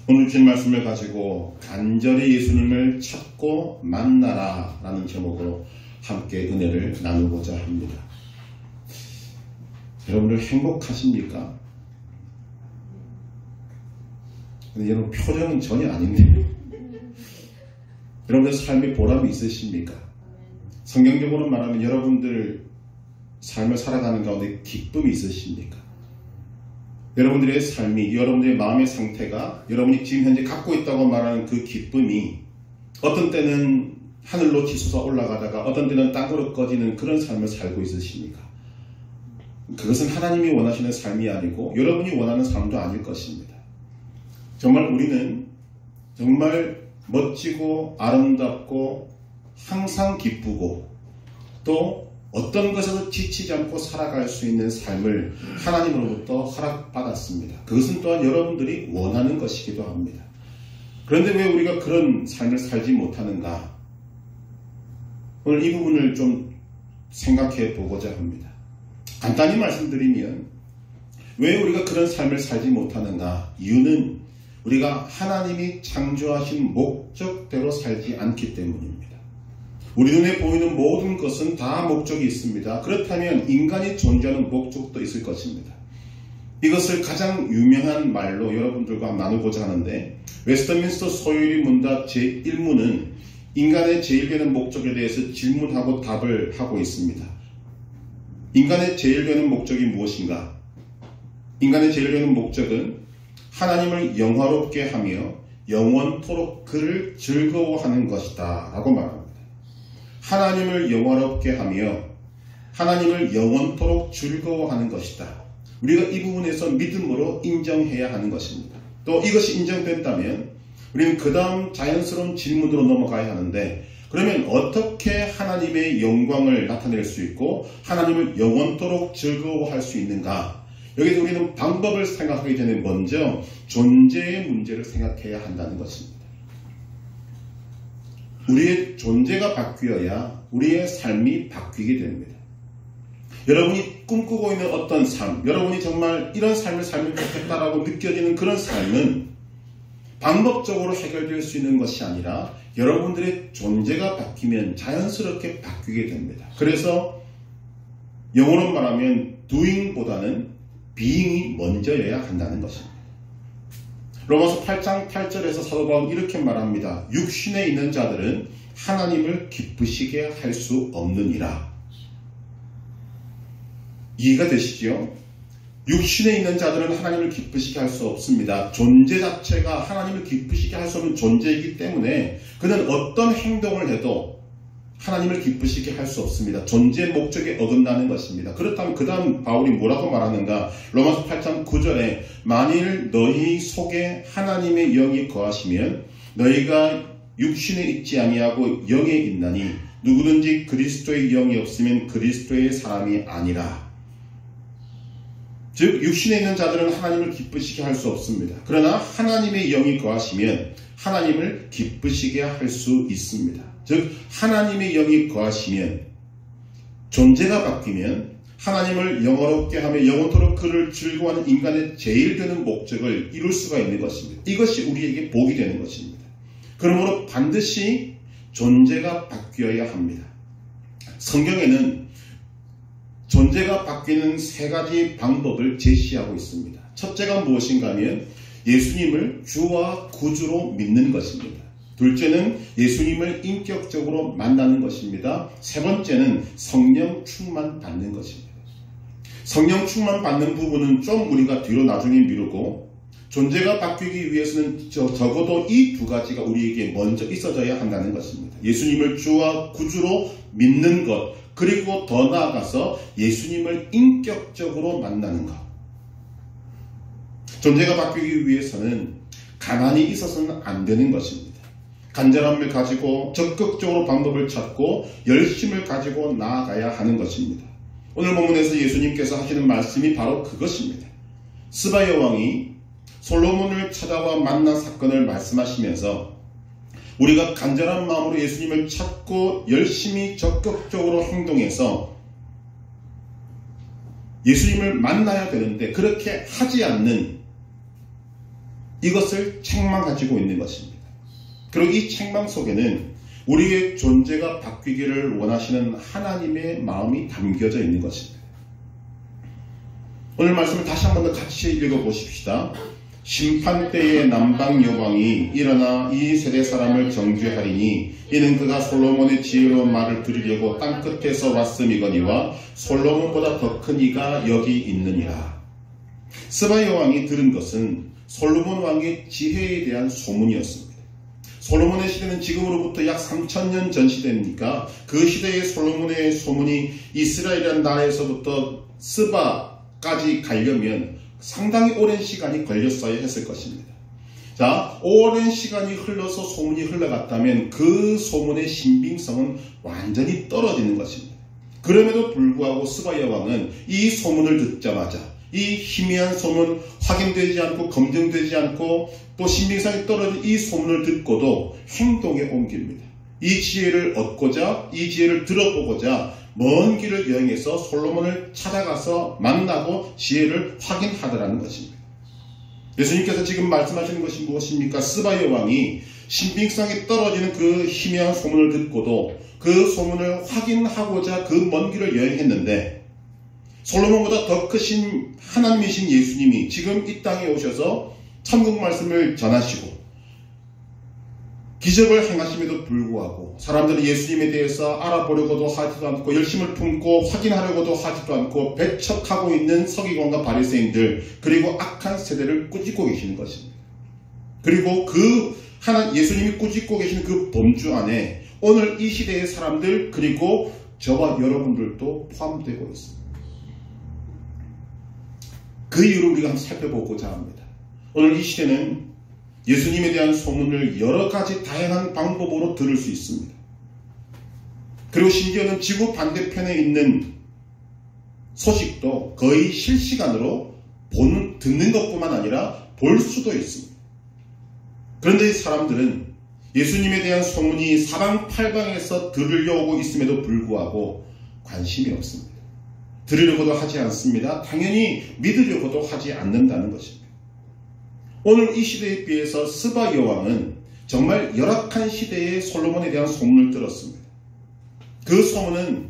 오늘 주신 말씀을 가지고 간절히 예수님을 찾고 만나라 라는 제목으로 함께 은혜를 나누고자 합니다. 여러분들 행복하십니까? 근데 여러분 표정은 전혀 아닌데 여러분들 삶에 보람이 있으십니까? 성경적으로 말하면 여러분들 삶을 살아가는 가운데 기쁨이 있으십니까? 여러분들의 삶이, 여러분들의 마음의 상태가 여러분이 지금 현재 갖고 있다고 말하는 그 기쁨이 어떤 때는 하늘로 치솟아 올라가다가 어떤 때는 땅으로 꺼지는 그런 삶을 살고 있으십니까? 그것은 하나님이 원하시는 삶이 아니고 여러분이 원하는 삶도 아닐 것입니다. 정말 우리는 정말 멋지고 아름답고 항상 기쁘고 또 어떤 것에도 지치지 않고 살아갈 수 있는 삶을 하나님으로부터 허락받았습니다. 그것은 또한 여러분들이 원하는 것이기도 합니다. 그런데 왜 우리가 그런 삶을 살지 못하는가? 오늘 이 부분을 좀 생각해 보고자 합니다. 간단히 말씀드리면 왜 우리가 그런 삶을 살지 못하는가? 이유는 우리가 하나님이 창조하신 목적대로 살지 않기 때문입니다. 우리 눈에 보이는 모든 것은 다 목적이 있습니다. 그렇다면 인간이 존재하는 목적도 있을 것입니다. 이것을 가장 유명한 말로 여러분들과 나누고자 하는데 웨스트민스터 소요리 문답 제1문은 인간의 제일 되는 목적에 대해서 질문하고 답을 하고 있습니다. 인간의 제일 되는 목적이 무엇인가? 인간의 제일 되는 목적은 하나님을 영화롭게 하며 영원토록 그를 즐거워하는 것이다 라고 말합니다. 하나님을 영화롭게 하며 하나님을 영원토록 즐거워하는 것이다. 우리가 이 부분에서 믿음으로 인정해야 하는 것입니다. 또 이것이 인정됐다면 우리는 그 다음 자연스러운 질문으로 넘어가야 하는데 그러면 어떻게 하나님의 영광을 나타낼 수 있고 하나님을 영원토록 즐거워할 수 있는가? 여기서 우리는 방법을 생각하기 전에 먼저 존재의 문제를 생각해야 한다는 것입니다. 우리의 존재가 바뀌어야 우리의 삶이 바뀌게 됩니다. 여러분이 꿈꾸고 있는 어떤 삶, 여러분이 정말 이런 삶을 살면 좋겠다라고 느껴지는 그런 삶은 방법적으로 해결될 수 있는 것이 아니라 여러분들의 존재가 바뀌면 자연스럽게 바뀌게 됩니다. 그래서 영어로 말하면 doing보다는 being이 먼저여야 한다는 것입니다. 로마서 8장 8절에서 사도 바울은 이렇게 말합니다. 육신에 있는 자들은 하나님을 기쁘시게 할 수 없느니라. 이해가 되시죠? 육신에 있는 자들은 하나님을 기쁘시게 할 수 없습니다. 존재 자체가 하나님을 기쁘시게 할 수 없는 존재이기 때문에 그는 어떤 행동을 해도 하나님을 기쁘시게 할 수 없습니다. 존재의 목적에 어긋나는 것입니다. 그렇다면 그 다음 바울이 뭐라고 말하는가? 로마서 8장 9절에 만일 너희 속에 하나님의 영이 거하시면 너희가 육신에 있지 아니하고 영에 있나니 누구든지 그리스도의 영이 없으면 그리스도의 사람이 아니라. 즉 육신에 있는 자들은 하나님을 기쁘시게 할 수 없습니다. 그러나 하나님의 영이 거하시면 하나님을 기쁘시게 할 수 있습니다. 즉 하나님의 영이 거하시면 존재가 바뀌면 하나님을 영화롭게 하며 영원토록 그를 즐거워하는 인간의 제일 되는 목적을 이룰 수가 있는 것입니다. 이것이 우리에게 복이 되는 것입니다. 그러므로 반드시 존재가 바뀌어야 합니다. 성경에는 존재가 바뀌는 세 가지 방법을 제시하고 있습니다. 첫째가 무엇인가 하면 예수님을 주와 구주로 믿는 것입니다. 둘째는 예수님을 인격적으로 만나는 것입니다. 세 번째는 성령 충만 받는 것입니다. 성령 충만 받는 부분은 좀 우리가 뒤로 나중에 미루고 존재가 바뀌기 위해서는 적어도 이 두 가지가 우리에게 먼저 있어져야 한다는 것입니다. 예수님을 주와 구주로 믿는 것, 그리고 더 나아가서 예수님을 인격적으로 만나는 것. 존재가 바뀌기 위해서는 가만히 있어서는 안 되는 것입니다. 간절함을 가지고 적극적으로 방법을 찾고 열심을 가지고 나아가야 하는 것입니다. 오늘 본문에서 예수님께서 하시는 말씀이 바로 그것입니다. 스바야 왕이 솔로몬을 찾아와 만난 사건을 말씀하시면서 우리가 간절한 마음으로 예수님을 찾고 열심히 적극적으로 행동해서 예수님을 만나야 되는데 그렇게 하지 않는 이것을 책망 가지고 있는 것입니다. 그리고 이 책망 속에는 우리의 존재가 바뀌기를 원하시는 하나님의 마음이 담겨져 있는 것입니다. 오늘 말씀을 다시 한 번 더 같이 읽어보십시다. 심판 때에 남방 여왕이 일어나 이 세대 사람을 정죄하리니 이는 그가 솔로몬의 지혜로운 말을 들으려고 땅끝에서 왔음이거니와 솔로몬보다 더 큰 이가 여기 있느니라. 스바 여왕이 들은 것은 솔로몬 왕의 지혜에 대한 소문이었습니다. 솔로몬의 시대는 지금으로부터 약 3000년 전 시대입니까? 그 시대의 솔로몬의 소문이 이스라엘이라는 나라에서부터 스바까지 가려면 상당히 오랜 시간이 걸렸어야 했을 것입니다. 자, 오랜 시간이 흘러서 소문이 흘러갔다면 그 소문의 신빙성은 완전히 떨어지는 것입니다. 그럼에도 불구하고 스바 여왕은 이 소문을 듣자마자 이 희미한 소문, 확인되지 않고 검증되지 않고 또 신빙성이 떨어진 이 소문을 듣고도 행동에 옮깁니다. 이 지혜를 얻고자, 이 지혜를 들어보고자 먼 길을 여행해서 솔로몬을 찾아가서 만나고 지혜를 확인하더라는 것입니다. 예수님께서 지금 말씀하시는 것이 무엇입니까? 스바 여왕이 신빙성이 떨어지는 그 희미한 소문을 듣고도 그 소문을 확인하고자 그 먼 길을 여행했는데 솔로몬보다 더 크신 하나님이신 예수님이 지금 이 땅에 오셔서 천국 말씀을 전하시고 기적을 행하심에도 불구하고 사람들은 예수님에 대해서 알아보려고도 하지도 않고 열심을 품고 확인하려고도 하지도 않고 배척하고 있는 서기관과 바리새인들 그리고 악한 세대를 꾸짖고 계시는 것입니다. 그리고 예수님이 꾸짖고 계시는 그 범주 안에 오늘 이 시대의 사람들 그리고 저와 여러분들도 포함되고 있습니다. 그 이유를 우리가 한번 살펴보고자 합니다. 오늘 이 시대는 예수님에 대한 소문을 여러 가지 다양한 방법으로 들을 수 있습니다. 그리고 심지어는 지구 반대편에 있는 소식도 거의 실시간으로 듣는 것뿐만 아니라 볼 수도 있습니다. 그런데 이 사람들은 예수님에 대한 소문이 사방팔방에서 들으려오고 있음에도 불구하고 관심이 없습니다. 들으려고도 하지 않습니다. 당연히 믿으려고도 하지 않는다는 것입니다. 오늘 이 시대에 비해서 스바 여왕은 정말 열악한 시대의 솔로몬에 대한 소문을 들었습니다. 그 소문은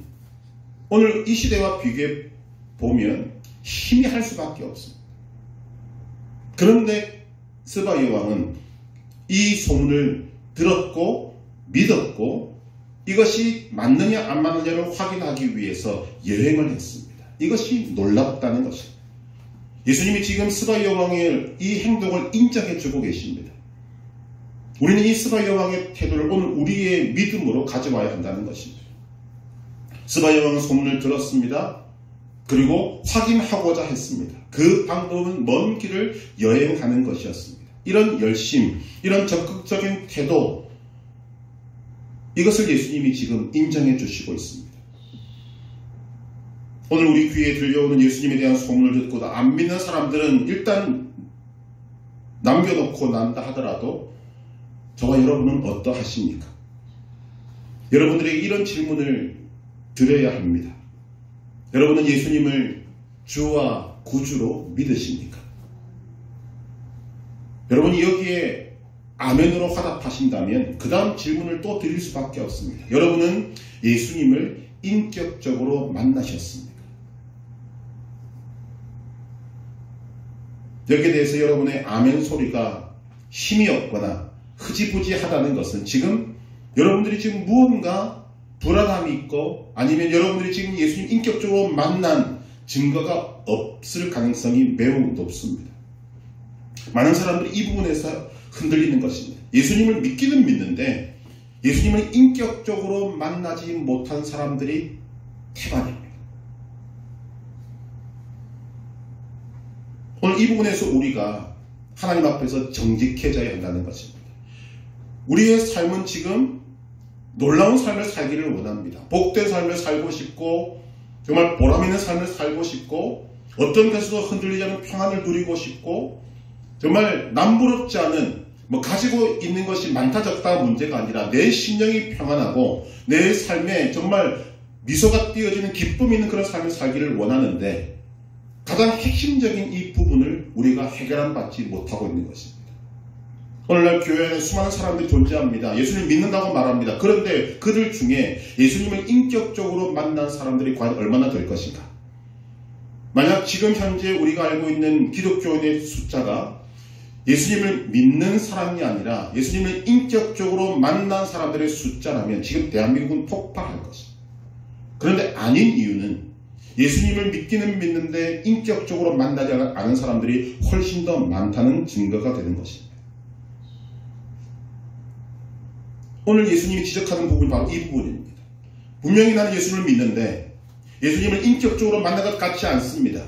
오늘 이 시대와 비교해 보면 희미할 수밖에 없습니다. 그런데 스바 여왕은 이 소문을 들었고 믿었고 이것이 맞느냐 안 맞느냐를 확인하기 위해서 여행을 했습니다. 이것이 놀랍다는 것입니다. 예수님이 지금 스바 여왕의 이 행동을 인정해주고 계십니다. 우리는 이 스바 여왕의 태도를 오늘 우리의 믿음으로 가져와야 한다는 것입니다. 스바 여왕은 소문을 들었습니다. 그리고 확인하고자 했습니다. 그 방법은 먼 길을 여행하는 것이었습니다. 이런 열심, 이런 적극적인 태도, 이것을 예수님이 지금 인정해 주시고 있습니다. 오늘 우리 귀에 들려오는 예수님에 대한 소문을 듣고 안 믿는 사람들은 일단 남겨놓고 난다 하더라도 저와 여러분은 어떠하십니까? 여러분들에게 이런 질문을 드려야 합니다. 여러분은 예수님을 주와 구주로 믿으십니까? 여러분이 여기에 아멘으로 화답하신다면 그 다음 질문을 또 드릴 수밖에 없습니다. 여러분은 예수님을 인격적으로 만나셨습니까? 여기에 대해서 여러분의 아멘 소리가 힘이 없거나 흐지부지하다는 것은 지금 여러분들이 지금 무언가 불안함이 있고 아니면 여러분들이 지금 예수님 인격적으로 만난 증거가 없을 가능성이 매우 높습니다. 많은 사람들이 이 부분에서 흔들리는 것입니다. 예수님을 믿기는 믿는데 예수님을 인격적으로 만나지 못한 사람들이 태반입니다. 오늘 이 부분에서 우리가 하나님 앞에서 정직해져야 한다는 것입니다. 우리의 삶은 지금 놀라운 삶을 살기를 원합니다. 복된 삶을 살고 싶고 정말 보람있는 삶을 살고 싶고 어떤 것에도 흔들리지 않은 평안을 누리고 싶고 정말 남부럽지 않은 가지고 있는 것이 많다 적다 문제가 아니라 내 심령이 평안하고 내 삶에 정말 미소가 띄어지는 기쁨이 있는 그런 삶을 살기를 원하는데 가장 핵심적인 이 부분을 우리가 해결받지 못하고 있는 것입니다. 오늘날 교회 안에 수많은 사람들이 존재합니다. 예수님을 믿는다고 말합니다. 그런데 그들 중에 예수님을 인격적으로 만난 사람들이 과연 얼마나 될 것인가? 만약 지금 현재 우리가 알고 있는 기독교인의 숫자가 예수님을 믿는 사람이 아니라 예수님을 인격적으로 만난 사람들의 숫자라면 지금 대한민국은 폭발할 것입니다. 그런데 아닌 이유는 예수님을 믿기는 믿는데 인격적으로 만나지 않은 사람들이 훨씬 더 많다는 증거가 되는 것입니다. 오늘 예수님이 지적하는 부분이 바로 이 부분입니다. 분명히 나는 예수님을 믿는데 예수님을 인격적으로 만난 것 같지 않습니다.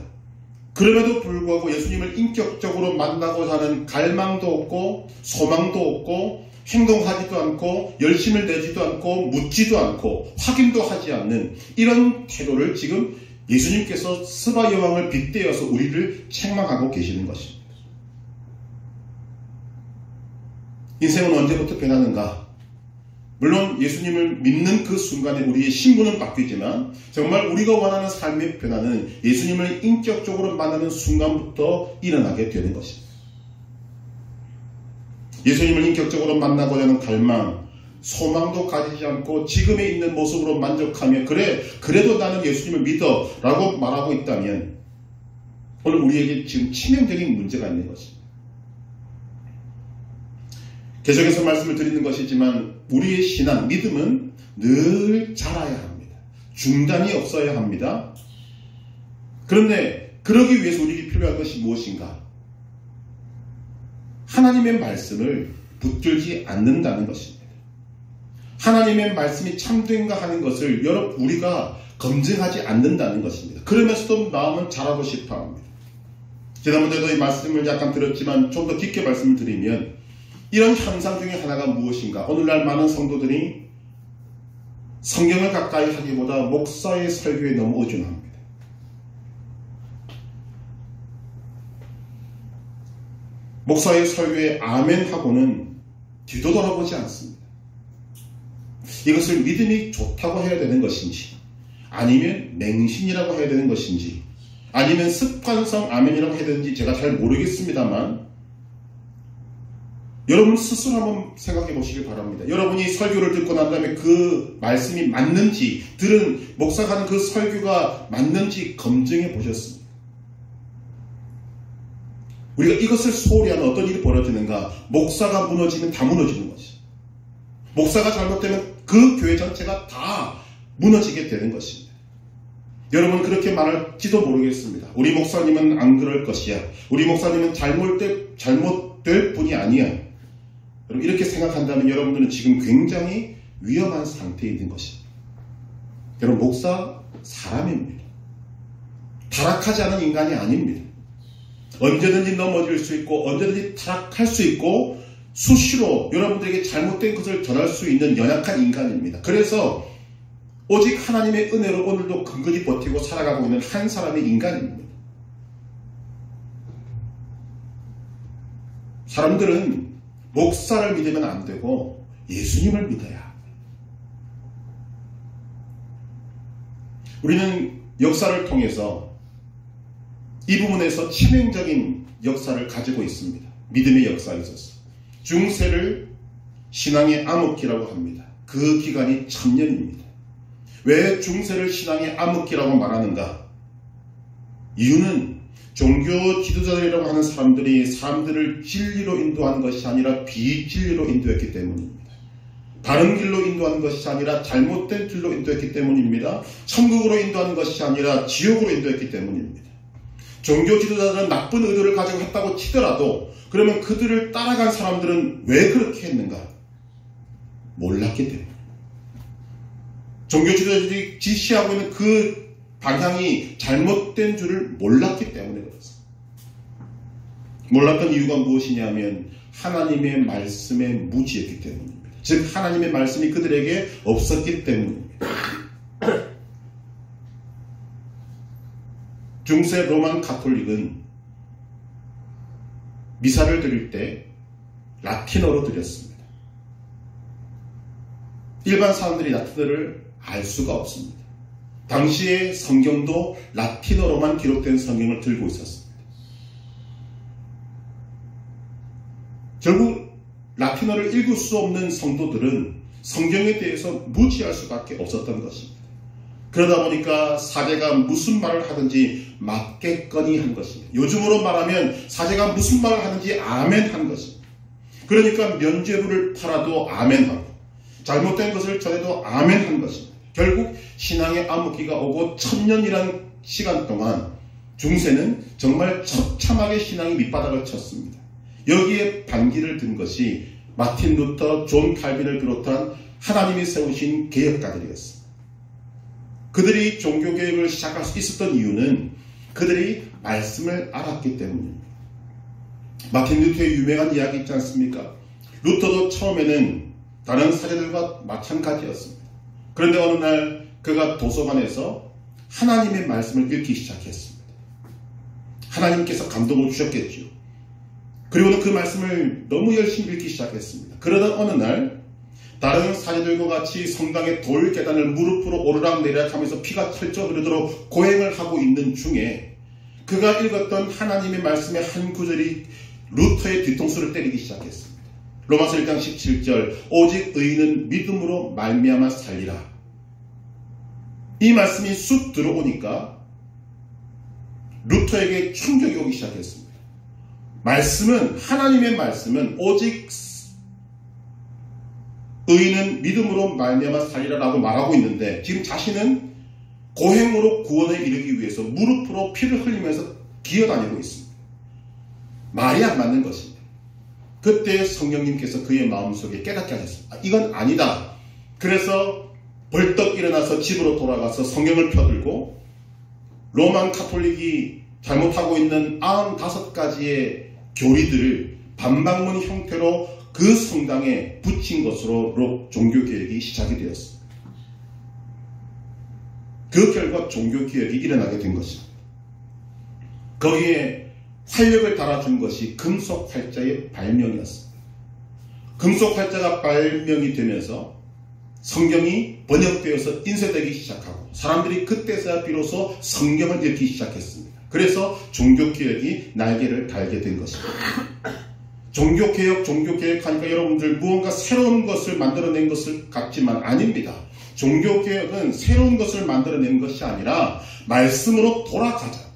그럼에도 불구하고 예수님을 인격적으로 만나고자 하는 갈망도 없고 소망도 없고 행동하지도 않고 열심을 내지도 않고 묻지도 않고 확인도 하지 않는 이런 태도를 지금 예수님께서 스바 여왕을 빗대어서 우리를 책망하고 계시는 것입니다. 인생은 언제부터 변하는가? 물론 예수님을 믿는 그 순간에 우리의 신분은 바뀌지만 정말 우리가 원하는 삶의 변화는 예수님을 인격적으로 만나는 순간부터 일어나게 되는 것입니다. 예수님을 인격적으로 만나고자 하는 갈망, 소망도 가지지 않고 지금에 있는 모습으로 만족하며 그래도 나는 예수님을 믿어 라고 말하고 있다면 오늘 우리에게 지금 치명적인 문제가 있는 것입니다. 계속해서 말씀을 드리는 것이지만 우리의 신앙, 믿음은 늘 자라야 합니다. 중단이 없어야 합니다. 그런데 그러기 위해서 우리에게 필요한 것이 무엇인가? 하나님의 말씀을 붙들지 않는다는 것입니다. 하나님의 말씀이 참된가 하는 것을 우리가 검증하지 않는다는 것입니다. 그러면서도 마음은 잘하고 싶어 합니다. 지난번에도 이 말씀을 약간 들었지만 좀 더 깊게 말씀을 드리면 이런 현상 중에 하나가 무엇인가? 오늘날 많은 성도들이 성경을 가까이 하기보다 목사의 설교에 너무 의존합니다. 목사의 설교에 아멘 하고는 뒤도 돌아보지 않습니다. 이것을 믿음이 좋다고 해야 되는 것인지 아니면 맹신이라고 해야 되는 것인지 아니면 습관성 아멘이라고 해야 되는지 제가 잘 모르겠습니다만 여러분 스스로 한번 생각해 보시길 바랍니다. 여러분이 설교를 듣고 난 다음에 그 말씀이 맞는지 들은 목사가 하는 그 설교가 맞는지 검증해 보셨습니까? 우리가 이것을 소홀히 하면 어떤 일이 벌어지는가? 목사가 무너지면 다 무너지는 것이. 목사가 잘못되면 그 교회 전체가 다 무너지게 되는 것입니다. 여러분 그렇게 말할지도 모르겠습니다. 우리 목사님은 안 그럴 것이야. 우리 목사님은 잘못될 분이 아니야. 여러분 이렇게 생각한다면 여러분들은 지금 굉장히 위험한 상태에 있는 것입니다. 여러분 목사 사람입니다. 타락하지 않은 인간이 아닙니다. 언제든지 넘어질 수 있고 언제든지 타락할 수 있고 수시로 여러분들에게 잘못된 것을 전할 수 있는 연약한 인간입니다. 그래서 오직 하나님의 은혜로 오늘도 근근히 버티고 살아가고 있는 한 사람의 인간입니다. 사람들은 목사를 믿으면 안 되고 예수님을 믿어야 합니다. 우리는 역사를 통해서 이 부분에서 치명적인 역사를 가지고 있습니다. 믿음의 역사에 있어서. 중세를 신앙의 암흑기라고 합니다. 그 기간이 1000년입니다. 왜 중세를 신앙의 암흑기라고 말하는가? 이유는 종교 지도자들이라고 하는 사람들이 사람들을 진리로 인도한 것이 아니라 비진리로 인도했기 때문입니다. 바른 길로 인도하는 것이 아니라 잘못된 길로 인도했기 때문입니다. 천국으로 인도하는 것이 아니라 지옥으로 인도했기 때문입니다. 종교 지도자들은 나쁜 의도를 가지고 했다고 치더라도 그러면 그들을 따라간 사람들은 왜 그렇게 했는가? 몰랐기 때문에. 종교 지도자들이 지시하고 있는 그 방향이 잘못된 줄을 몰랐기 때문에 그렇습니다. 몰랐던 이유가 무엇이냐면 하나님의 말씀에 무지했기 때문입니다. 즉 하나님의 말씀이 그들에게 없었기 때문입니다. 중세 로만 가톨릭은 미사를 드릴 때 라틴어로 드렸습니다. 일반 사람들이 라틴어를 알 수가 없습니다. 당시에 성경도 라틴어로만 기록된 성경을 들고 있었습니다. 결국 라틴어를 읽을 수 없는 성도들은 성경에 대해서 무지할 수밖에 없었던 것입니다. 그러다 보니까 사제가 무슨 말을 하든지 맞겠거니 한 것입니다. 요즘으로 말하면 사제가 무슨 말을 하든지 아멘 한 것입니다. 그러니까 면죄부를 팔아도 아멘하고 잘못된 것을 전해도 아멘 한 것입니다. 결국 신앙의 암흑기가 오고 1000년이라는 시간 동안 중세는 정말 처참하게 신앙이 밑바닥을 쳤습니다. 여기에 반기를 든 것이 마틴 루터, 존 칼빈을 비롯한 하나님이 세우신 개혁가들이었습니다. 그들이 종교개혁을 시작할 수 있었던 이유는 그들이 말씀을 알았기 때문입니다. 마틴 루터의 유명한 이야기 있지 않습니까? 루터도 처음에는 다른 사제들과 마찬가지였습니다. 그런데 어느 날 그가 도서관에서 하나님의 말씀을 읽기 시작했습니다. 하나님께서 감동을 주셨겠죠. 그리고는 그 말씀을 너무 열심히 읽기 시작했습니다. 그러던 어느 날 다른 사제들과 같이 성당의 돌 계단을 무릎으로 오르락내리락 하면서 피가 철저 흐르도록 고행을 하고 있는 중에 그가 읽었던 하나님의 말씀의 한 구절이 루터의 뒤통수를 때리기 시작했습니다. 로마서 1장 17절 오직 의인은 믿음으로 말미암아 살리라. 이 말씀이 쑥 들어오니까 루터에게 충격이 오기 시작했습니다. 하나님의 말씀은 오직 의인은 믿음으로 말미암아 살리라라고 말하고 있는데 지금 자신은 고행으로 구원에 이르기 위해서 무릎으로 피를 흘리면서 기어다니고 있습니다. 말이 안 맞는 것입니다. 그때 성령님께서 그의 마음속에 깨닫게 하셨습니다. 이건 아니다. 그래서 벌떡 일어나서 집으로 돌아가서 성경을 펴들고 로만 카톨릭이 잘못하고 있는 95가지의 교리들을 반박문 형태로 그 성당에 붙인 것으로 종교개혁이 시작이 되었습니다. 그 결과 종교개혁이 일어나게 된 것입니다. 거기에 활력을 달아준 것이 금속활자의 발명이었습니다. 금속활자가 발명이 되면서 성경이 번역되어서 인쇄되기 시작하고 사람들이 그때서야 비로소 성경을 읽기 시작했습니다. 그래서 종교개혁이 날개를 달게 된 것입니다. 종교개혁 하니까 여러분들 무언가 새로운 것을 만들어낸 것을 같지만 아닙니다. 종교개혁은 새로운 것을 만들어낸 것이 아니라 말씀으로 돌아가자.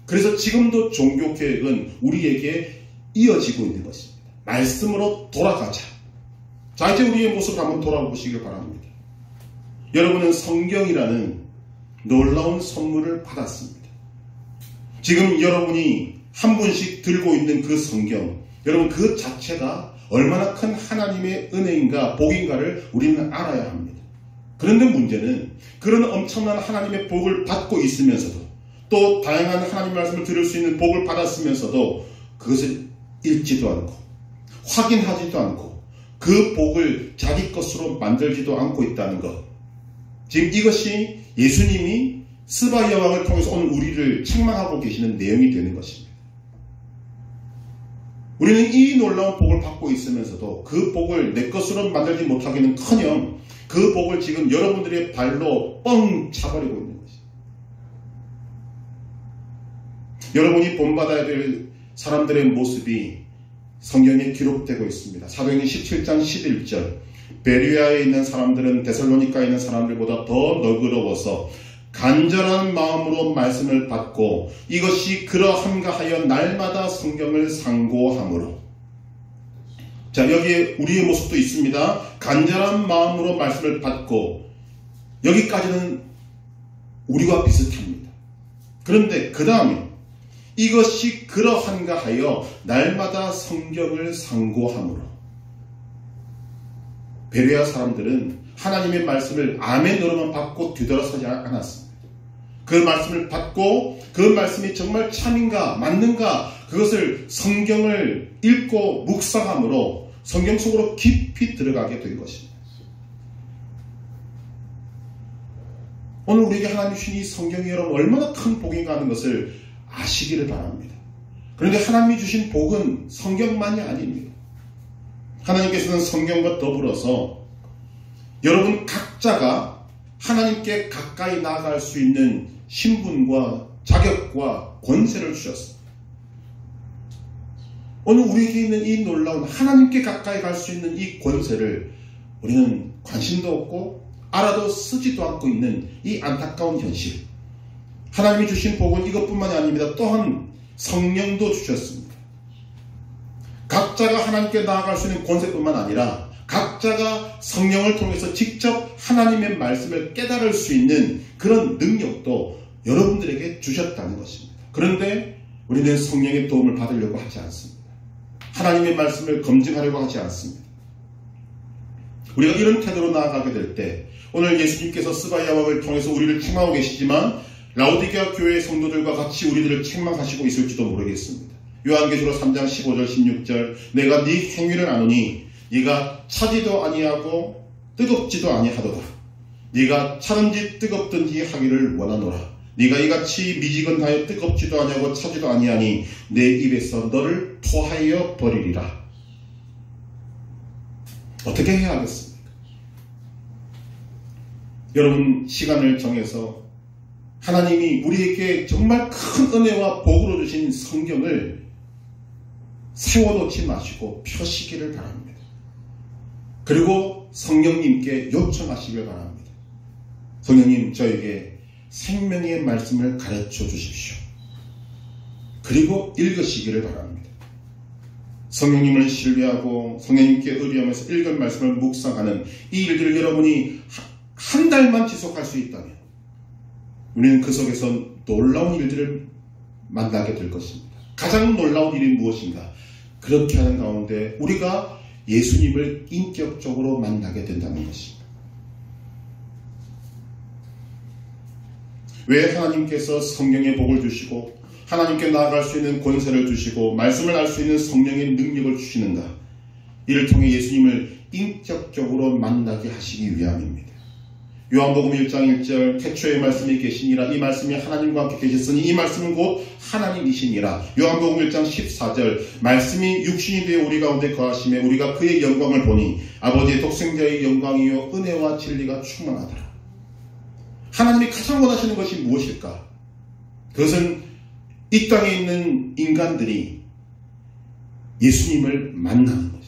그래서 지금도 종교개혁은 우리에게 이어지고 있는 것입니다. 말씀으로 돌아가자. 자, 이제 우리의 모습을 한번 돌아보시길 바랍니다. 여러분은 성경이라는 놀라운 선물을 받았습니다. 지금 여러분이 한 분씩 들고 있는 그 성경, 여러분 그 자체가 얼마나 큰 하나님의 은혜인가 복인가를 우리는 알아야 합니다. 그런데 문제는 그런 엄청난 하나님의 복을 받고 있으면서도 또 다양한 하나님 말씀을 들을 수 있는 복을 받았으면서도 그것을 읽지도 않고 확인하지도 않고 그 복을 자기 것으로 만들지도 않고 있다는 것. 지금 이것이 예수님이 스바 여왕을 통해서 오늘 우리를 책망하고 계시는 내용이 되는 것입니다. 우리는 이 놀라운 복을 받고 있으면서도 그 복을 내 것으로 만들지 못하기는커녕 그 복을 지금 여러분들의 발로 뻥 차버리고 있는 것입니다. 여러분이 본받아야 될 사람들의 모습이 성경에 기록되고 있습니다. 사도행전 17장 11절 베리아에 있는 사람들은 데살로니카에 있는 사람들보다 더 너그러워서 간절한 마음으로 말씀을 받고 이것이 그러한가 하여 날마다 성경을 상고함으로. 자, 여기에 우리의 모습도 있습니다. 간절한 마음으로 말씀을 받고 여기까지는 우리와 비슷합니다. 그런데 그 다음에 이것이 그러한가 하여 날마다 성경을 상고함으로. 베레아 사람들은 하나님의 말씀을 아멘으로만 받고 뒤돌아서지 않았습니다. 그 말씀을 받고 그 말씀이 정말 참인가 맞는가 그것을 성경을 읽고 묵상함으로 성경 속으로 깊이 들어가게 된 것입니다. 오늘 우리에게 하나님 주신 이 성경이 여러분 얼마나 큰 복인가 하는 것을 아시기를 바랍니다. 그런데 하나님이 주신 복은 성경만이 아닙니다. 하나님께서는 성경과 더불어서 여러분 각자가 하나님께 가까이 나아갈 수 있는 신분과 자격과 권세를 주셨습니다. 오늘 우리에게 있는 이 놀라운 하나님께 가까이 갈 수 있는 이 권세를 우리는 관심도 없고 알아도 쓰지도 않고 있는 이 안타까운 현실. 하나님이 주신 복은 이것뿐만이 아닙니다. 또한 성령도 주셨습니다. 각자가 하나님께 나아갈 수 있는 권세뿐만 아니라 각자가 성령을 통해서 직접 하나님의 말씀을 깨달을 수 있는 그런 능력도 여러분들에게 주셨다는 것입니다. 그런데 우리는 성령의 도움을 받으려고 하지 않습니다. 하나님의 말씀을 검증하려고 하지 않습니다. 우리가 이런 태도로 나아가게 될 때 오늘 예수님께서 스바야 왕을 통해서 우리를 책망하고 계시지만 라오디게아 교회의 성도들과 같이 우리들을 책망하시고 있을지도 모르겠습니다. 요한계시록 3장 15절 16절 내가 네 행위를 아노니 네가 차지도 아니하고 뜨겁지도 아니하도다. 네가 차든지 뜨겁든지 하기를 원하노라. 네가 이같이 미지근하여 뜨겁지도 아니하고 차지도 아니하니 내 입에서 너를 토하여 버리리라. 어떻게 해야 하겠습니까? 여러분 시간을 정해서 하나님이 우리에게 정말 큰 은혜와 복으로 주신 성경을 세워놓지 마시고 펴시기를 바랍니다. 그리고 성령님께 요청하시길 바랍니다. 성령님 저에게 생명의 말씀을 가르쳐 주십시오. 그리고 읽으시기를 바랍니다. 성령님을 신뢰하고 성령님께 의뢰하면서 읽은 말씀을 묵상하는 이 일들을 여러분이 한 달만 지속할 수 있다면 우리는 그 속에서 놀라운 일들을 만나게 될 것입니다. 가장 놀라운 일이 무엇인가? 그렇게 하는 가운데 우리가 예수님을 인격적으로 만나게 된다는 것입니다. 왜 하나님께서 성령의 복을 주시고 하나님께 나아갈 수 있는 권세를 주시고 말씀을 알 수 있는 성령의 능력을 주시는가? 이를 통해 예수님을 인격적으로 만나게 하시기 위함입니다. 요한복음 1장 1절 태초에 말씀이 계시니라. 이 말씀이 하나님과 함께 계셨으니 이 말씀은 곧 하나님이시니라. 요한복음 1장 14절 말씀이 육신이 되어 우리 가운데 거하심에 우리가 그의 영광을 보니 아버지의 독생자의 영광이요 은혜와 진리가 충만하더라. 하나님이 가장 원하시는 것이 무엇일까? 그것은 이 땅에 있는 인간들이 예수님을 만나는 것입니다.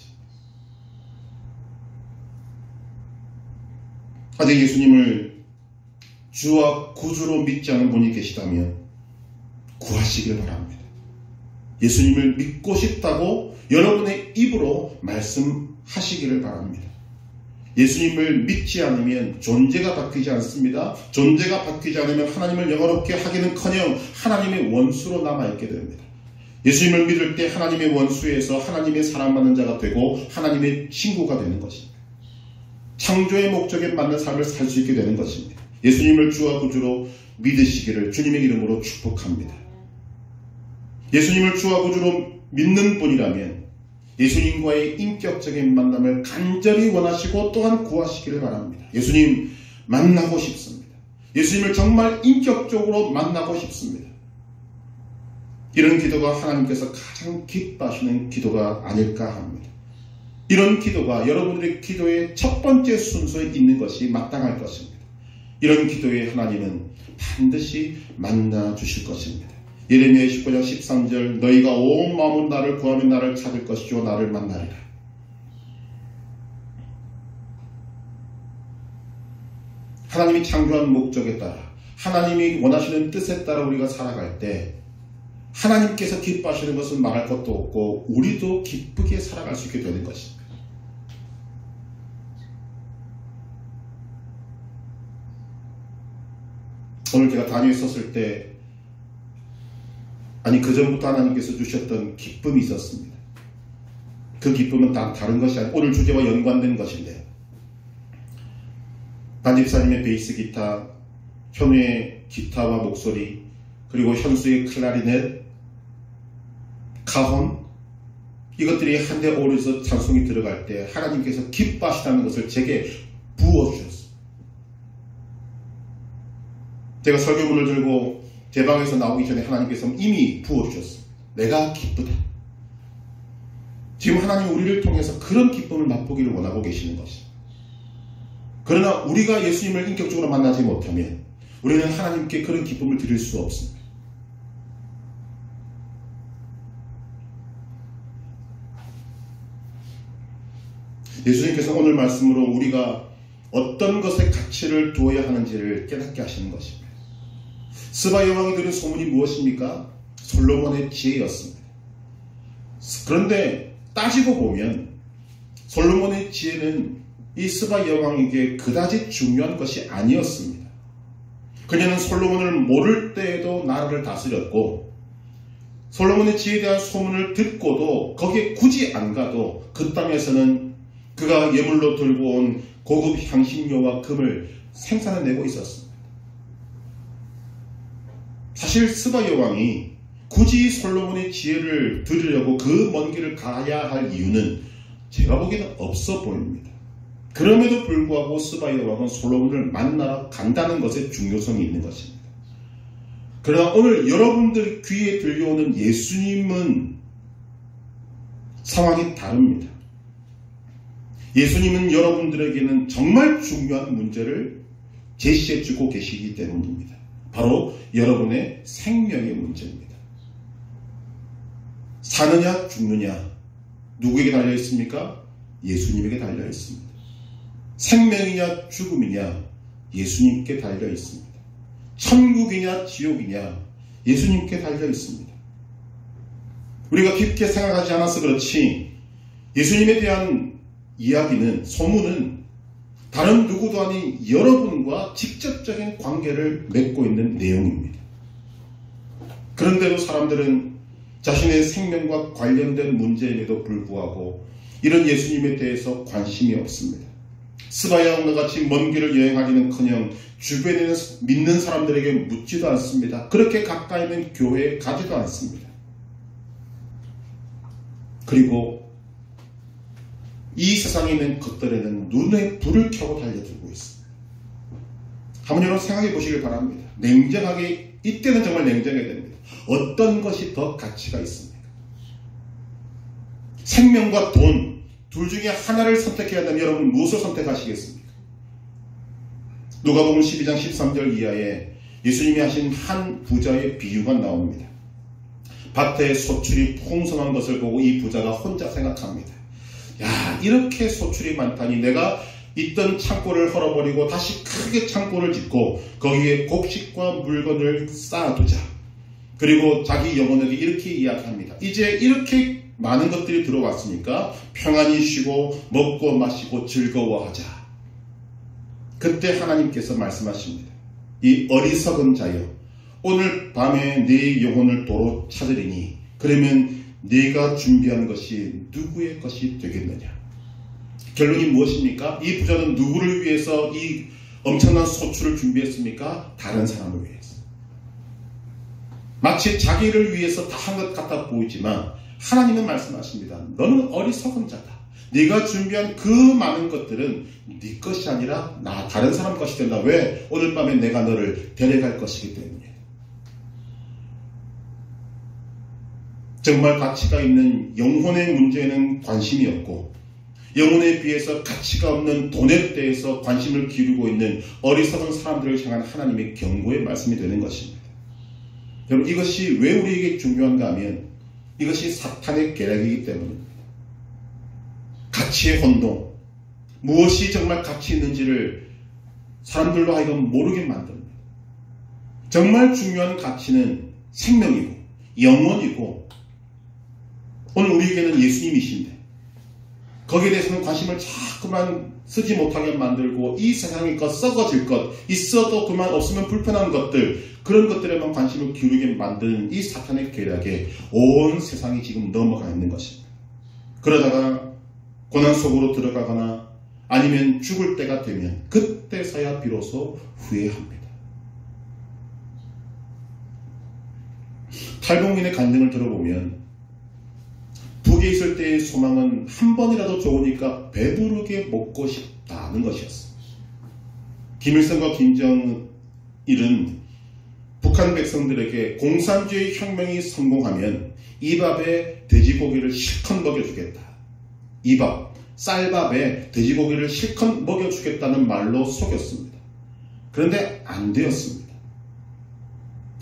아직 예수님을 주와 구주로 믿지 않은 분이 계시다면 구하시길 바랍니다. 예수님을 믿고 싶다고 여러분의 입으로 말씀하시기를 바랍니다. 예수님을 믿지 않으면 존재가 바뀌지 않습니다. 존재가 바뀌지 않으면 하나님을 영원롭게 하기는커녕 하나님의 원수로 남아있게 됩니다. 예수님을 믿을 때 하나님의 원수에서 하나님의 사랑받는 자가 되고 하나님의 친구가 되는 것입니다. 창조의 목적에 맞는 삶을 살 수 있게 되는 것입니다. 예수님을 주와 구주로 믿으시기를 주님의 이름으로 축복합니다. 예수님을 주와 구주로 믿는 분이라면 예수님과의 인격적인 만남을 간절히 원하시고 또한 구하시기를 바랍니다. 예수님 만나고 싶습니다. 예수님을 정말 인격적으로 만나고 싶습니다. 이런 기도가 하나님께서 가장 기뻐하시는 기도가 아닐까 합니다. 이런 기도가 여러분들의 기도의 첫 번째 순서에 있는 것이 마땅할 것입니다. 이런 기도에 하나님은 반드시 만나 주실 것입니다. 예레미야 19장 13절 너희가 온 마음으로 나를 구하면 나를 찾을 것이요 나를 만나리라. 하나님이 창조한 목적에 따라 하나님이 원하시는 뜻에 따라 우리가 살아갈 때 하나님께서 기뻐하시는 것은 말할 것도 없고 우리도 기쁘게 살아갈 수 있게 되는 것입니다. 오늘 제가 단위에 썼을 때 그 전부터 하나님께서 주셨던 기쁨이 있었습니다. 그 기쁨은 다른 것이 아니라 오늘 주제와 연관된 것인데 반집사님의 베이스 기타, 현우의 기타와 목소리, 그리고 현수의 클라리넷, 카혼 이것들이 한데 어우러져서 찬송이 들어갈 때 하나님께서 기뻐하시다는 것을 제게 부어주셨습니다. 제가 설교문을 들고 제 방에서 나오기 전에 하나님께서 이미 부어주셨습니다. 내가 기쁘다. 지금 하나님 우리를 통해서 그런 기쁨을 맛보기를 원하고 계시는 것입니다. 그러나 우리가 예수님을 인격적으로 만나지 못하면 우리는 하나님께 그런 기쁨을 드릴 수 없습니다. 예수님께서 오늘 말씀으로 우리가 어떤 것에 가치를 두어야 하는지를 깨닫게 하시는 것입니다. 스바 여왕이 들은 소문이 무엇입니까? 솔로몬의 지혜였습니다. 그런데 따지고 보면 솔로몬의 지혜는 이 스바 여왕에게 그다지 중요한 것이 아니었습니다. 그녀는 솔로몬을 모를 때에도 나라를 다스렸고 솔로몬의 지혜에 대한 소문을 듣고도 거기에 굳이 안 가도 그 땅에서는 그가 예물로 들고 온 고급 향신료와 금을 생산해내고 있었습니다. 사실 스바 여왕이 굳이 솔로몬의 지혜를 들으려고 그 먼 길을 가야 할 이유는 제가 보기에는 없어 보입니다. 그럼에도 불구하고 스바 여왕은 솔로몬을 만나러 간다는 것에 중요성이 있는 것입니다. 그러나 오늘 여러분들 귀에 들려오는 예수님은 상황이 다릅니다. 예수님은 여러분들에게는 정말 중요한 문제를 제시해주고 계시기 때문입니다. 바로 여러분의 생명의 문제입니다. 사느냐 죽느냐 누구에게 달려 있습니까? 예수님에게 달려 있습니다. 생명이냐 죽음이냐 예수님께 달려 있습니다. 천국이냐 지옥이냐 예수님께 달려 있습니다. 우리가 깊게 생각하지 않아서 그렇지 예수님에 대한 이야기는 소문은 다른 누구도 아닌 여러분과 직접적인 관계를 맺고 있는 내용입니다. 그런데도 사람들은 자신의 생명과 관련된 문제임에도 불구하고 이런 예수님에 대해서 관심이 없습니다. 스바 여왕과 같이 먼 길을 여행하기는커녕 주변에 믿는 사람들에게 묻지도 않습니다. 그렇게 가까이 있는 교회에 가지도 않습니다. 그리고 이 세상에 있는 것들에는 눈에 불을 켜고 달려들고 있습니다. 한번 여러분 생각해 보시길 바랍니다. 냉정하게 이때는 정말 냉정해야 됩니다. 어떤 것이 더 가치가 있습니까? 생명과 돈 둘 중에 하나를 선택해야 한다면 여러분 무엇을 선택하시겠습니까? 누가복음 12장 13절 이하에 예수님이 하신 한 부자의 비유가 나옵니다. 밭에 소출이 풍성한 것을 보고 이 부자가 혼자 생각합니다. 야, 이렇게 소출이 많다니 내가 있던 창고를 헐어버리고 다시 크게 창고를 짓고 거기에 곡식과 물건을 쌓아두자. 그리고 자기 영혼에게 이렇게 이야기합니다. 이제 이렇게 많은 것들이 들어왔으니까 평안히 쉬고 먹고 마시고 즐거워하자. 그때 하나님께서 말씀하십니다. 이 어리석은 자여, 오늘 밤에 네 영혼을 도로 찾으리니 그러면 네가 준비한 것이 누구의 것이 되겠느냐. 결론이 무엇입니까? 이 부자는 누구를 위해서 이 엄청난 소출을 준비했습니까? 다른 사람을 위해서. 마치 자기를 위해서 다 한 것 같아 보이지만 하나님은 말씀하십니다. 너는 어리석은 자다. 네가 준비한 그 많은 것들은 네 것이 아니라 다른 사람 것이 된다. 왜? 오늘 밤에 내가 너를 데려갈 것이기 때문에. 정말 가치가 있는 영혼의 문제에는 관심이 없고 영혼에 비해서 가치가 없는 돈에 대해서 관심을 기울이고 있는 어리석은 사람들을 향한 하나님의 경고의 말씀이 되는 것입니다. 여러분, 이것이 왜 우리에게 중요한가 하면 이것이 사탄의 계략이기 때문입니다. 가치의 혼동, 무엇이 정말 가치 있는지를 사람들로 하여금 모르게 만듭니다. 정말 중요한 가치는 생명이고 영혼이고 오늘 우리에게는 예수님이신데 거기에 대해서는 관심을 자꾸만 쓰지 못하게 만들고 이 세상의 것, 썩어질 것, 있어도 그만 없으면 불편한 것들, 그런 것들에만 관심을 기울이게 만드는 이 사탄의 계략에 온 세상이 지금 넘어가 있는 것입니다. 그러다가 고난 속으로 들어가거나 아니면 죽을 때가 되면 그때서야 비로소 후회합니다. 탈북민의 간증을 들어보면 북에 있을 때의 소망은 한 번이라도 좋으니까 배부르게 먹고 싶다는 것이었습니다. 김일성과 김정일은 북한 백성들에게 공산주의 혁명이 성공하면 이 밥에 돼지고기를 실컷 먹여주겠다. 이 밥, 쌀밥에 돼지고기를 실컷 먹여주겠다는 말로 속였습니다. 그런데 안 되었습니다.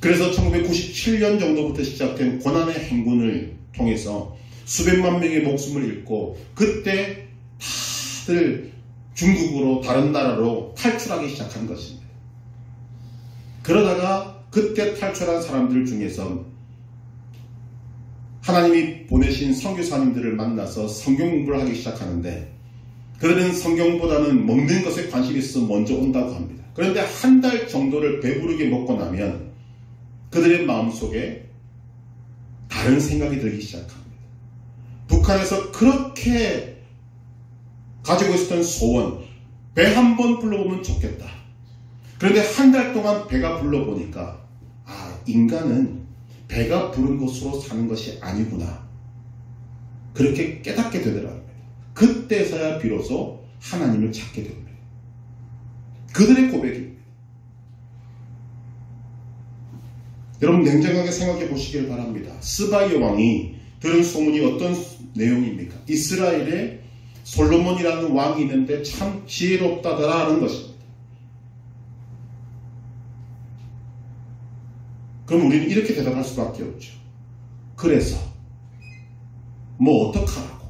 그래서 1997년 정도부터 시작된 고난의 행군을 통해서 수백만 명의 목숨을 잃고 그때 다 다들 중국으로 다른 나라로 탈출하기 시작한 것입니다. 그러다가 그때 탈출한 사람들 중에서 하나님이 보내신 선교사님들을 만나서 성경 공부를 하기 시작하는데 그들은 성경보다는 먹는 것에 관심이 있어서 먼저 온다고 합니다. 그런데 한 달 정도를 배부르게 먹고 나면 그들의 마음속에 다른 생각이 들기 시작합니다. 북한에서 그렇게 가지고 있었던 소원, 배 한 번 불러보면 좋겠다. 그런데 한 달 동안 배가 불러보니까 인간은 배가 부른 것으로 사는 것이 아니구나. 그렇게 깨닫게 되더라고요. 그때서야 비로소 하나님을 찾게 됩니다. 그들의 고백입니다. 여러분 냉정하게 생각해 보시길 바랍니다. 스바이 왕이 들은 소문이 어떤 내용입니까? 이스라엘에 솔로몬이라는 왕이 있는데 참 지혜롭다더라는 것입니다. 그럼 우리는 이렇게 대답할 수밖에 없죠. 그래서 뭐 어떡하라고.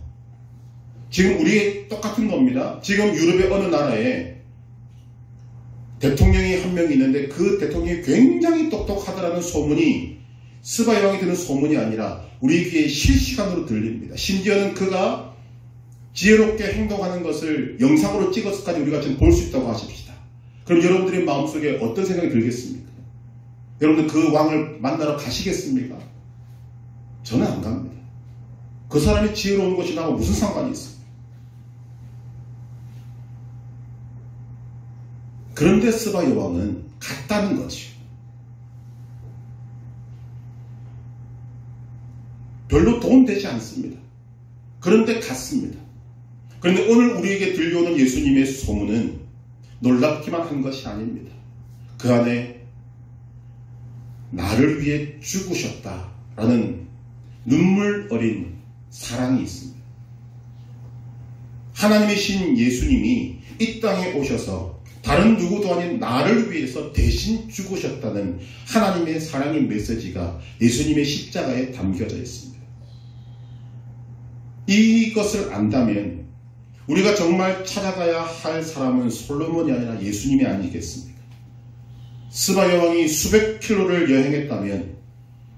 지금 우리 똑같은 겁니다. 지금 유럽의 어느 나라에 대통령이 한 명이 있는데 그 대통령이 굉장히 똑똑하다라는 소문이 스바이 왕이 드는 소문이 아니라 우리 귀에 실시간으로 들립니다. 심지어는 그가 지혜롭게 행동하는 것을 영상으로 찍어서까지 우리가 지금 볼 수 있다고 하십시다. 그럼 여러분들의 마음속에 어떤 생각이 들겠습니까? 여러분들 그 왕을 만나러 가시겠습니까? 저는 안 갑니다. 그 사람이 지혜로운 것이 나하고 무슨 상관이 있습니까? 그런데 스바이 왕은 갔다는 거죠. 별로 도움되지 않습니다. 그런데 갔습니다. 그런데 오늘 우리에게 들려오는 예수님의 소문은 놀랍기만 한 것이 아닙니다. 그 안에 나를 위해 죽으셨다라는 눈물 어린 사랑이 있습니다. 하나님이신 예수님이 이 땅에 오셔서 다른 누구도 아닌 나를 위해서 대신 죽으셨다는 하나님의 사랑의 메시지가 예수님의 십자가에 담겨져 있습니다. 이것을 안다면 우리가 정말 찾아가야 할 사람은 솔로몬이 아니라 예수님이 아니겠습니까? 스바이 왕이 수백 킬로를 여행했다면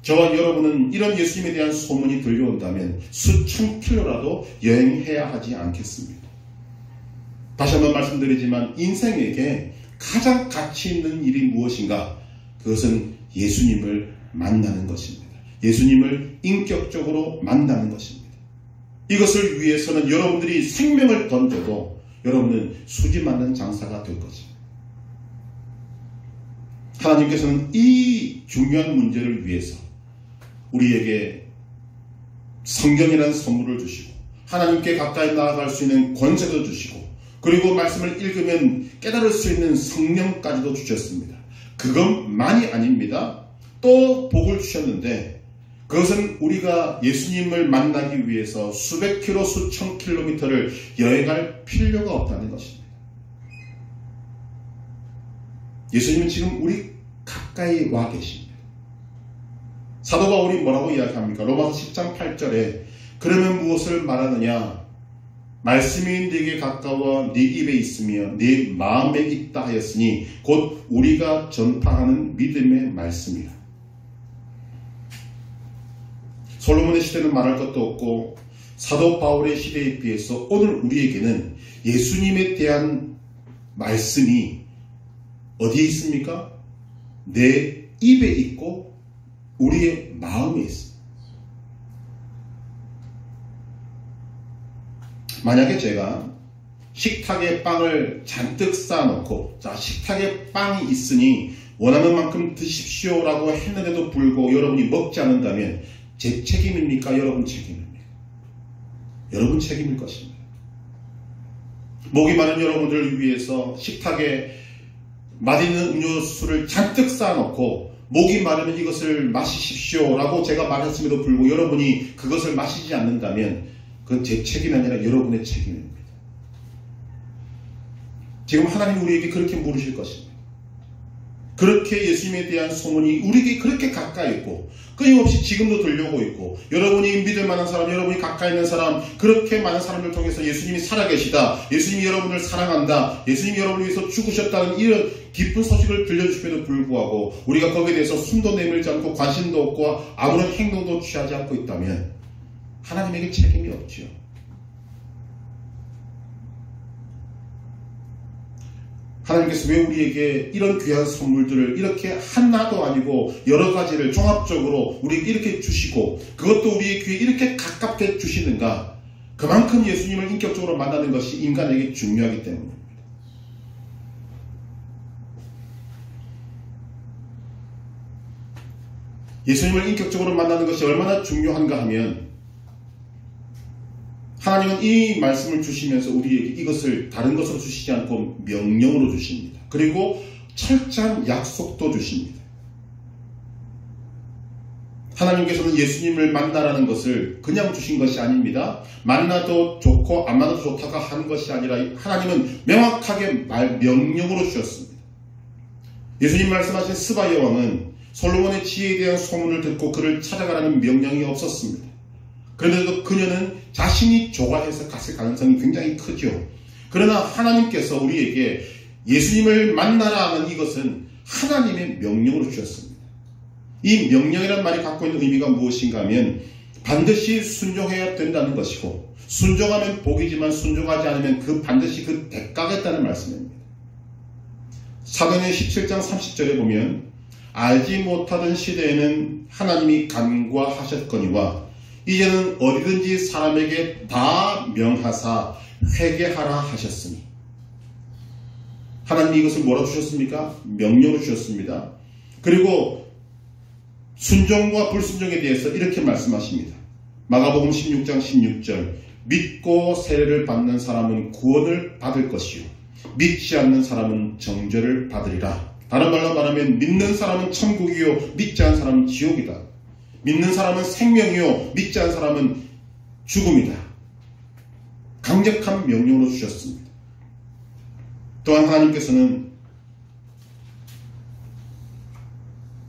저와 여러분은 이런 예수님에 대한 소문이 들려온다면 수천 킬로라도 여행해야 하지 않겠습니까? 다시 한번 말씀드리지만 인생에게 가장 가치 있는 일이 무엇인가? 그것은 예수님을 만나는 것입니다. 예수님을 인격적으로 만나는 것입니다. 이것을 위해서는 여러분들이 생명을 던져도 여러분은 수지 맞는 장사가 될 것입니다. 하나님께서는 이 중요한 문제를 위해서 우리에게 성경이라는 선물을 주시고 하나님께 가까이 나아갈 수 있는 권세도 주시고 그리고 말씀을 읽으면 깨달을 수 있는 성령까지도 주셨습니다. 그것만이 아닙니다. 또 복을 주셨는데 그것은 우리가 예수님을 만나기 위해서 수백 킬로 수천 킬로미터를 여행할 필요가 없다는 것입니다. 예수님은 지금 우리 가까이 와 계십니다. 사도 바울이 뭐라고 이야기합니까? 로마서 10장 8절에 그러면 무엇을 말하느냐? 말씀이 네게 가까워 네 입에 있으며 네 마음에 있다 하였으니 곧 우리가 전파하는 믿음의 말씀이라. 솔로몬의 시대는 말할 것도 없고 사도 바울의 시대에 비해서 오늘 우리에게는 예수님에 대한 말씀이 어디에 있습니까? 내 입에 있고 우리의 마음에 있습니다. 만약에 제가 식탁에 빵을 잔뜩 쌓아놓고 자 식탁에 빵이 있으니 원하는 만큼 드십시오라고 했는데도 불구하고 여러분이 먹지 않는다면 제 책임입니까? 여러분 책임입니까? 여러분 책임일 것입니다. 목이 마른 여러분들을 위해서 식탁에 맛있는 음료수를 잔뜩 쌓아놓고 목이 마르면 이것을 마시십시오라고 제가 말했음에도 불구하고 여러분이 그것을 마시지 않는다면 그건 제 책임이 아니라 여러분의 책임입니다. 지금 하나님 우리에게 그렇게 물으실 것입니다. 그렇게 예수님에 대한 소문이 우리에게 그렇게 가까이 있고 끊임없이 지금도 들려오고 있고 여러분이 믿을 만한 사람, 여러분이 가까이 있는 사람, 그렇게 많은 사람들 통해서 예수님이 살아계시다, 예수님이 여러분을 사랑한다, 예수님이 여러분을 위해서 죽으셨다는 이런 기쁜 소식을 들려주심에도 불구하고 우리가 거기에 대해서 숨도 내밀지 않고 관심도 없고 아무런 행동도 취하지 않고 있다면 하나님에게 책임이 없죠. 하나님께서 왜 우리에게 이런 귀한 선물들을 이렇게 하나도 아니고 여러 가지를 종합적으로 우리에게 이렇게 주시고 그것도 우리의 귀에 이렇게 가깝게 주시는가? 그만큼 예수님을 인격적으로 만나는 것이 인간에게 중요하기 때문입니다. 예수님을 인격적으로 만나는 것이 얼마나 중요한가 하면 하나님은 이 말씀을 주시면서 우리에게 이것을 다른 것으로 주시지 않고 명령으로 주십니다. 그리고 철저한 약속도 주십니다. 하나님께서는 예수님을 만나라는 것을 그냥 주신 것이 아닙니다. 만나도 좋고 안 만나도 좋다고 한 것이 아니라 하나님은 명확하게 명령으로 주셨습니다. 예수님 말씀하신 스바 여왕은 솔로몬의 지혜에 대한 소문을 듣고 그를 찾아가라는 명령이 없었습니다. 그런데도 그녀는 자신이 좋아해서 갔을 가능성이 굉장히 크죠. 그러나 하나님께서 우리에게 예수님을 만나라 하는 이것은 하나님의 명령으로 주셨습니다. 이 명령이라는 말이 갖고 있는 의미가 무엇인가 하면 반드시 순종해야 된다는 것이고 순종하면 복이지만 순종하지 않으면 그 반드시 그 대가가 있다는 말씀입니다. 사도행전 17장 30절에 보면 알지 못하던 시대에는 하나님이 간과하셨거니와 이제는 어디든지 사람에게 다 명하사 회개하라 하셨으니 하나님이 이것을 뭐라고 주셨습니까? 명령을 주셨습니다. 그리고 순종과 불순종에 대해서 이렇게 말씀하십니다. 마가복음 16장 16절 믿고 세례를 받는 사람은 구원을 받을 것이요 믿지 않는 사람은 정죄를 받으리라. 다른 말로 말하면 믿는 사람은 천국이요 믿지 않는 사람은 지옥이다. 믿는 사람은 생명이요 믿지 않는 사람은 죽음이다. 강력한 명령으로 주셨습니다. 또한 하나님께서는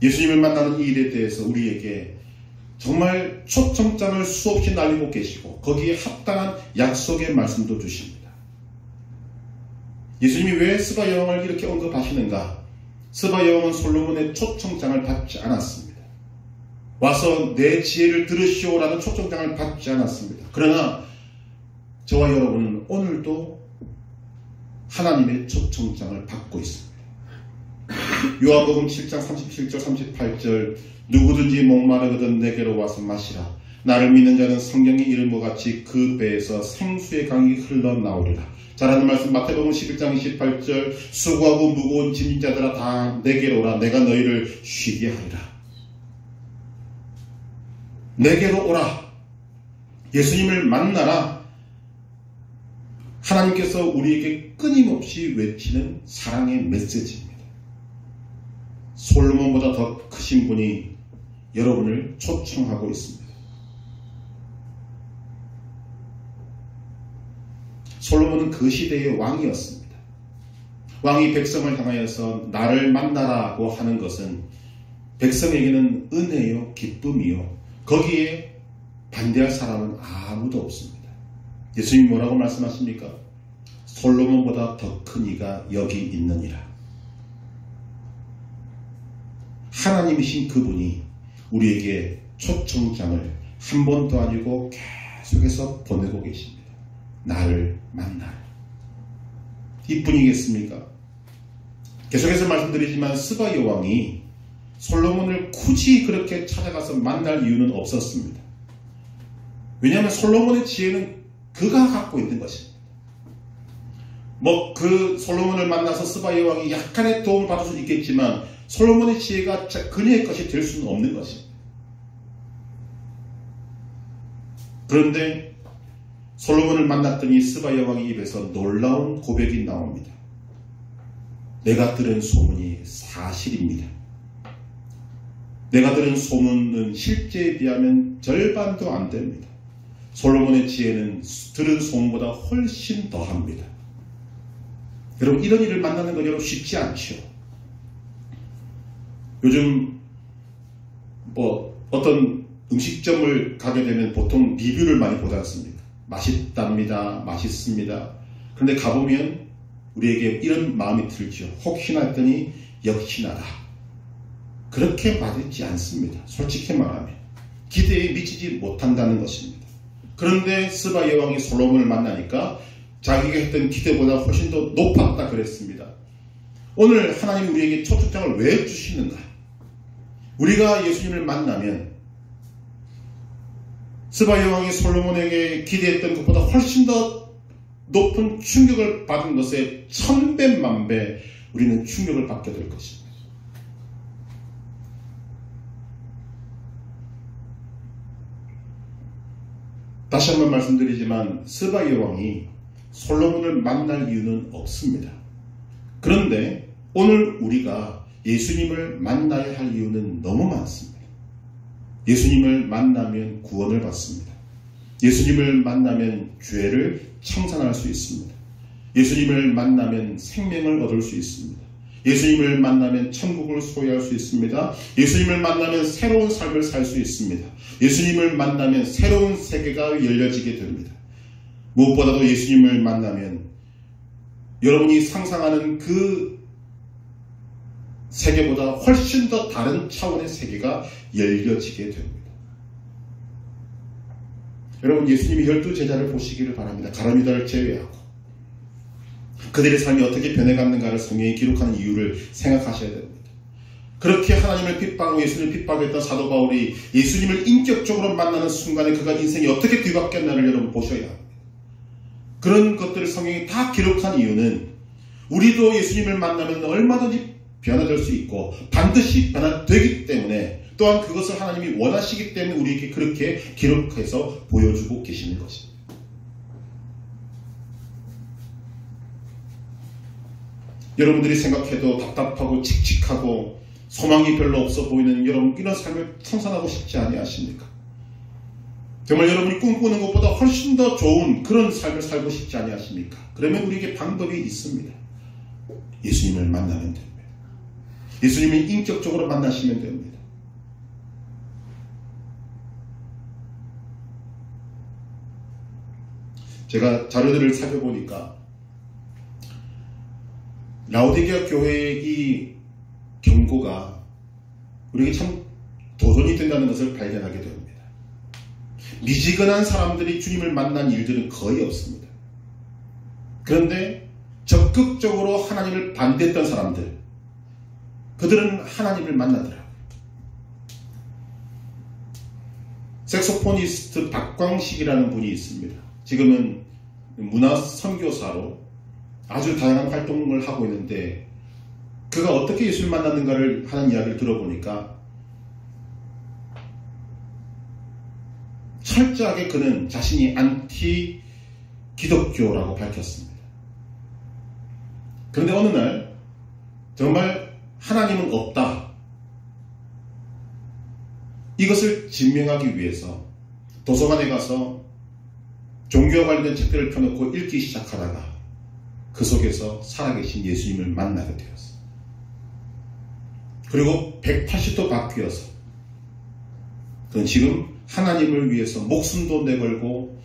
예수님을 만나는 이 일에 대해서 우리에게 정말 초청장을 수없이 날리고 계시고 거기에 합당한 약속의 말씀도 주십니다. 예수님이 왜 스바 여왕을 이렇게 언급하시는가? 스바 여왕은 솔로몬의 초청장을 받지 않았습니다. 와서 내 지혜를 들으시오라는 초청장을 받지 않았습니다. 그러나 저와 여러분은 오늘도 하나님의 초청장을 받고 있습니다. 요한복음 7장 37절 38절 누구든지 목마르거든 내게로 와서 마시라. 나를 믿는 자는 성경의 이름과 같이 그 배에서 생수의 강이 흘러나오리라. 잘하는 말씀 마태복음 11장 28절 수고하고 무거운 짐진 자들아 다 내게로 오라. 내가 너희를 쉬게 하리라. 내게로 오라. 예수님을 만나라. 하나님께서 우리에게 끊임없이 외치는 사랑의 메시지입니다. 솔로몬보다 더 크신 분이 여러분을 초청하고 있습니다. 솔로몬은 그 시대의 왕이었습니다. 왕이 백성을 향하여서 나를 만나라고 하는 것은 백성에게는 은혜요 기쁨이요 거기에 반대할 사람은 아무도 없습니다. 예수님이 뭐라고 말씀하십니까? 솔로몬보다 더 큰 이가 여기 있느니라. 하나님이신 그분이 우리에게 초청장을 한 번도 아니고 계속해서 보내고 계십니다. 나를 만나라. 이뿐이겠습니까? 계속해서 말씀드리지만 스바 여왕이 솔로몬을 굳이 그렇게 찾아가서 만날 이유는 없었습니다. 왜냐하면 솔로몬의 지혜는 그가 갖고 있는 것입니다. 그 솔로몬을 만나서 스바 여왕이 약간의 도움을 받을 수는 있겠지만 솔로몬의 지혜가 그녀의 것이 될 수는 없는 것입니다. 그런데 솔로몬을 만났더니 스바 여왕의 입에서 놀라운 고백이 나옵니다. 내가 들은 소문이 사실입니다. 내가 들은 소문은 실제에 비하면 절반도 안 됩니다. 솔로몬의 지혜는 들은 소문보다 훨씬 더합니다. 여러분 이런 일을 만나는 건 여러분 쉽지 않죠. 요즘 어떤 음식점을 가게 되면 보통 리뷰를 많이 보지 않습니까? 맛있답니다. 맛있습니다. 그런데 가보면 우리에게 이런 마음이 들죠. 혹시나 했더니 역시나다. 그렇게 받지 않습니다. 솔직히 말하면 기대에 미치지 못한다는 것입니다. 그런데 스바 여왕이 솔로몬을 만나니까 자기가 했던 기대보다 훨씬 더 높았다 그랬습니다. 오늘 하나님이 우리에게 초청장을 왜 주시는가? 우리가 예수님을 만나면 스바 여왕이 솔로몬에게 기대했던 것보다 훨씬 더 높은 충격을 받은 것에 1000배 만배 우리는 충격을 받게 될 것입니다. 다시 한번 말씀드리지만 스바 여왕이 솔로몬을 만날 이유는 없습니다. 그런데 오늘 우리가 예수님을 만나야 할 이유는 너무 많습니다. 예수님을 만나면 구원을 받습니다. 예수님을 만나면 죄를 청산할 수 있습니다. 예수님을 만나면 생명을 얻을 수 있습니다. 예수님을 만나면 천국을 소유할 수 있습니다. 예수님을 만나면 새로운 삶을 살 수 있습니다. 예수님을 만나면 새로운 세계가 열려지게 됩니다. 무엇보다도 예수님을 만나면 여러분이 상상하는 그 세계보다 훨씬 더 다른 차원의 세계가 열려지게 됩니다. 여러분, 예수님이 12제자를 보시기를 바랍니다. 가룟 유다를 제외하고. 그들의 삶이 어떻게 변해갔는가를 성경이 기록하는 이유를 생각하셔야 됩니다. 그렇게 하나님을 핍박하고 예수님을 핍박했던 사도 바울이 예수님을 인격적으로 만나는 순간에 그가 인생이 어떻게 뒤바뀌었나를 여러분 보셔야 합니다. 그런 것들을 성경이 다 기록한 이유는 우리도 예수님을 만나면 얼마든지 변화될 수 있고 반드시 변화되기 때문에, 또한 그것을 하나님이 원하시기 때문에 우리에게 그렇게 기록해서 보여주고 계시는 것입니다. 여러분들이 생각해도 답답하고 칙칙하고 소망이 별로 없어 보이는 여러분, 이런 삶을 청산하고 싶지 아니하십니까? 정말 여러분이 꿈꾸는 것보다 훨씬 더 좋은 그런 삶을 살고 싶지 아니하십니까? 그러면 우리에게 방법이 있습니다. 예수님을 만나면 됩니다. 예수님을 인격적으로 만나시면 됩니다. 제가 자료들을 살펴보니까 라오디게아 교회의 이 경고가 우리에게 참 도전이 된다는 것을 발견하게 됩니다. 미지근한 사람들이 주님을 만난 일들은 거의 없습니다. 그런데 적극적으로 하나님을 반대했던 사람들, 그들은 하나님을 만나더라고요. 색소포니스트 박광식이라는 분이 있습니다. 지금은 문화 선교사로 아주 다양한 활동을 하고 있는데, 그가 어떻게 예수를 만났는가를 하는 이야기를 들어보니까 철저하게 그는 자신이 안티 기독교라고 밝혔습니다. 그런데 어느 날 정말 하나님은 없다, 이것을 증명하기 위해서 도서관에 가서 종교와 관련된 책들을 펴놓고 읽기 시작하다가 그 속에서 살아계신 예수님을 만나게 되었어요. 그리고 180도 바뀌어서 그는 지금 하나님을 위해서 목숨도 내걸고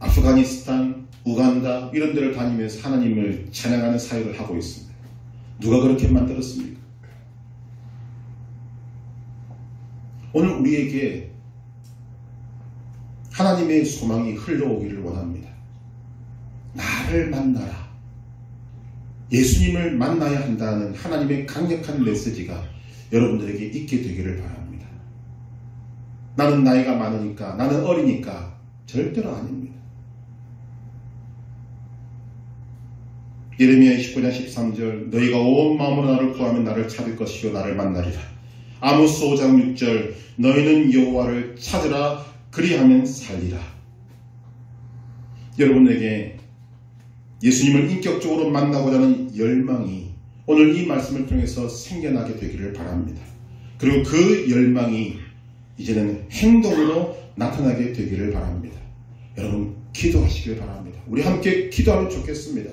아프가니스탄, 우간다 이런 데를 다니면서 하나님을 찬양하는 사역을 하고 있습니다. 누가 그렇게 만들었습니까? 오늘 우리에게 하나님의 소망이 흘러오기를 원합니다. 나를 만나라. 예수님을 만나야 한다는 하나님의 강력한 메시지가 여러분들에게 있게 되기를 바랍니다. 나는 나이가 많으니까, 나는 어리니까, 절대로 아닙니다. 예레미야 29장 13절, 너희가 온 마음으로 나를 구하면 나를 찾을 것이요 나를 만나리라. 아모스 5장 6절, 너희는 여호와를 찾으라 그리하면 살리라. 여러분에게 예수님을 인격적으로 만나고자 하는 열망이 오늘 이 말씀을 통해서 생겨나게 되기를 바랍니다. 그리고 그 열망이 이제는 행동으로 나타나게 되기를 바랍니다. 여러분 기도하시길 바랍니다. 우리 함께 기도하면 좋겠습니다.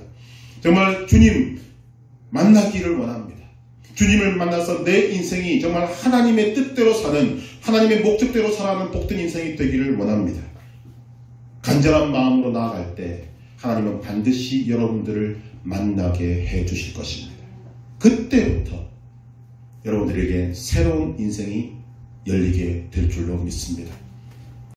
정말 주님 만나기를 원합니다. 주님을 만나서 내 인생이 정말 하나님의 뜻대로 사는, 하나님의 목적대로 살아가는 복된 인생이 되기를 원합니다. 간절한 마음으로 나아갈 때 하나님은 반드시 여러분들을 만나게 해 주실 것입니다. 그때부터 여러분들에게 새로운 인생이 열리게 될 줄로 믿습니다.